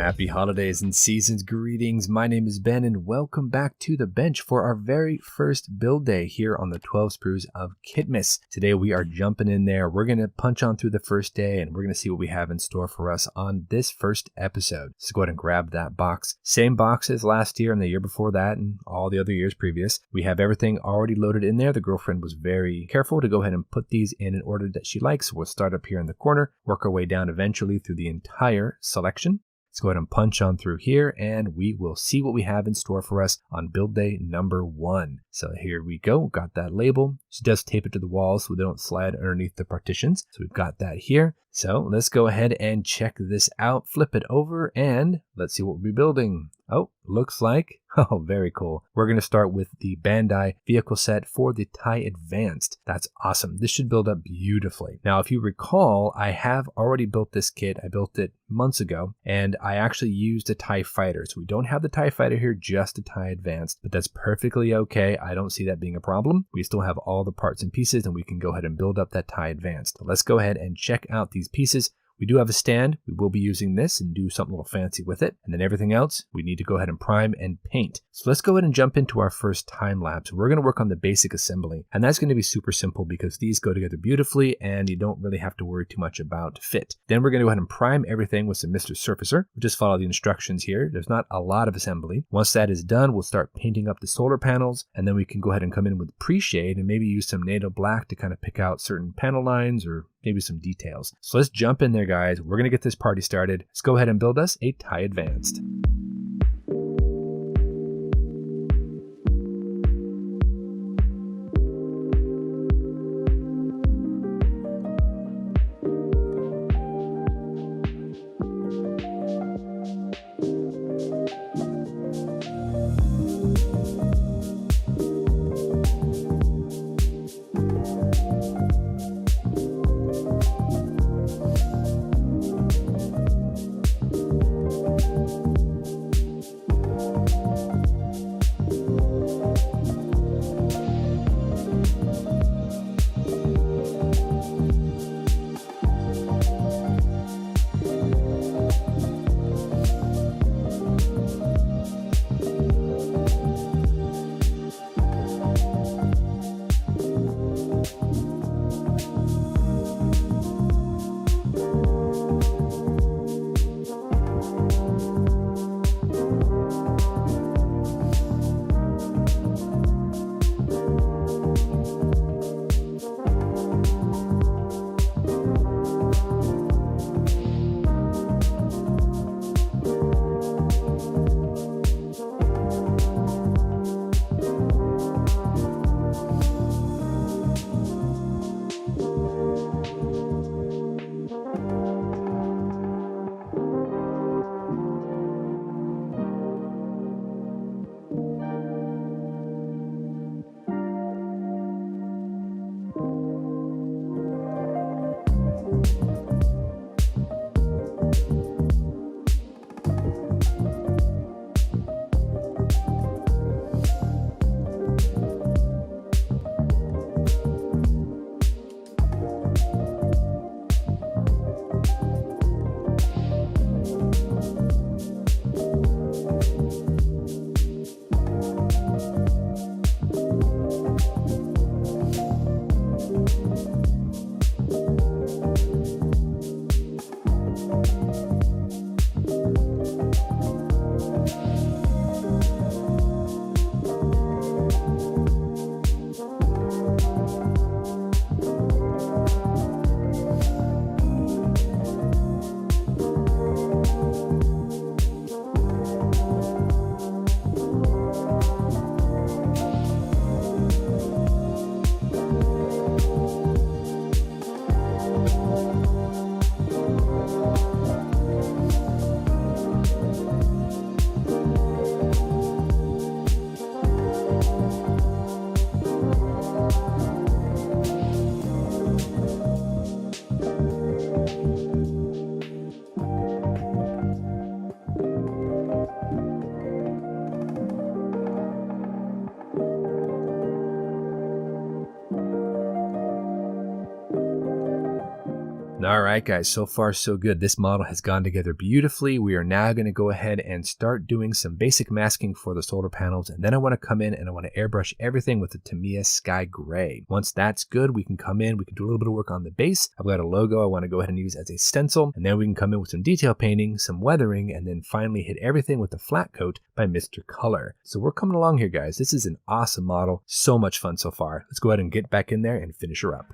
Happy holidays and season's greetings. My name is Ben and welcome back to the bench for our very first build day here on the 12 Sprues of Kit-mas. Today we are jumping in there. We're going to punch on through the first day and we're going to see what we have in store for us on this first episode. So go ahead and grab that box. Same box as last year and the year before that and all the other years previous. We have everything already loaded in there. The girlfriend was very careful to go ahead and put these in an order that she likes. We'll start up here in the corner, work our way down eventually through the entire selection. Let's go ahead and punch on through here and we will see what we have in store for us on build day number 1. So here we go. Got that label. She does tape it to the walls so they don't slide underneath the partitions. So we've got that here. So let's go ahead and check this out. Flip it over and let's see what we'll be building. Oh, looks like, oh, very cool. We're going to start with the Bandai vehicle set for the TIE Advanced. That's awesome. This should build up beautifully. Now, if you recall, I have already built this kit. I built it months ago, and I actually used a TIE Fighter. So we don't have the TIE Fighter here, just a TIE Advanced, but that's perfectly okay. I don't see that being a problem. We still have all the parts and pieces, and we can go ahead and build up that TIE Advanced. So let's go ahead and check out these pieces. We do have a stand. We will be using this and do something a little fancy with it. And then everything else, we need to go ahead and prime and paint. So let's go ahead and jump into our first time lapse. We're going to work on the basic assembly. And that's going to be super simple because these go together beautifully and you don't really have to worry too much about fit. Then we're going to go ahead and prime everything with some Mr. Surfacer. We'll just follow the instructions here. There's not a lot of assembly. Once that is done, we'll start painting up the solar panels. And then we can go ahead and come in with pre-shade and maybe use some NATO black to kind of pick out certain panel lines or maybe some details. So let's jump in there, guys. We're going to get this party started. Let's go ahead and build us a TIE Advanced. All right, guys, so far so good. This model has gone together beautifully. We are now going to go ahead and start doing some basic masking for the solar panels. And then I want to come in and I want to airbrush everything with the Tamiya Sky Gray. Once that's good, we can come in, we can do a little bit of work on the base. I've got a logo I want to go ahead and use as a stencil. And then we can come in with some detail painting, some weathering, and then finally hit everything with the flat coat by Mr. Color. So we're coming along here, guys. This is an awesome model. So much fun so far. Let's go ahead and get back in there and finish her up.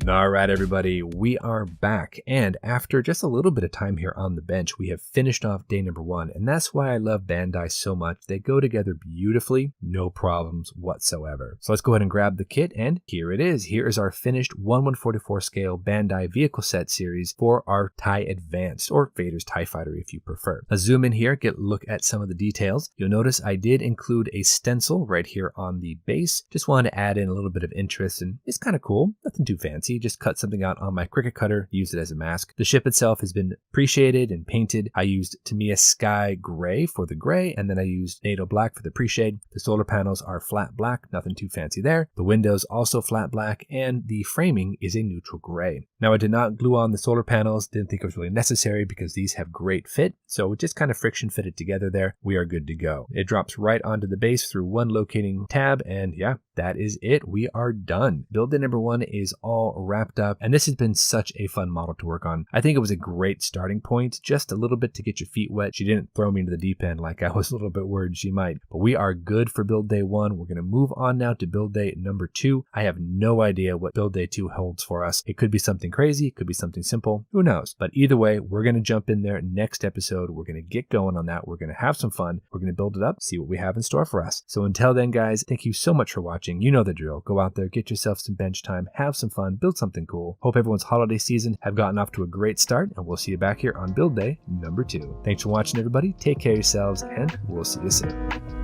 All right, everybody, we are back. And after just a little bit of time here on the bench, we have finished off day number 1. And that's why I love Bandai so much. They go together beautifully, no problems whatsoever. So let's go ahead and grab the kit. And here it is. Here is our finished 1/144 scale Bandai vehicle set series for our TIE Advanced, or Vader's TIE Fighter if you prefer. Let's zoom in here, get a look at some of the details. You'll notice I did include a stencil right here on the base. Just wanted to add in a little bit of interest, and it's kind of cool. Nothing Nothing too fancy, just cut something out on my Cricut cutter, use it as a mask. The ship itself has been pre-shaded and painted. I used Tamiya Sky Gray for the gray, and then I used NATO Black for the pre-shade. The solar panels are flat black, nothing too fancy there. The windows also flat black, and the framing is a neutral gray. Now I did not glue on the solar panels, didn't think it was really necessary because these have great fit, so just kind of friction fitted together there. We are good to go. It drops right onto the base through one locating tab, and yeah, that is it. We are done. Build day number 1 is all wrapped up, and this has been such a fun model to work on. I think it was a great starting point, just a little bit to get your feet wet. She didn't throw me into the deep end like I was a little bit worried she might, but we are good for build day 1. We're going to move on now to build day number 2. I have no idea what build day 2 holds for us. It could be something crazy, it could be something simple, who knows? But either way, we're going to jump in there next episode. We're going to get going on that. We're going to have some fun. We're going to build it up, see what we have in store for us. So until then, guys, thank you so much for watching. You know the drill. Go out there, get yourself some bench time, have some fun, build something cool. Hope everyone's holiday season have gotten off to a great start, and we'll see you back here on build day number 2. Thanks for watching, everybody. Take care of yourselves, and we'll see you soon.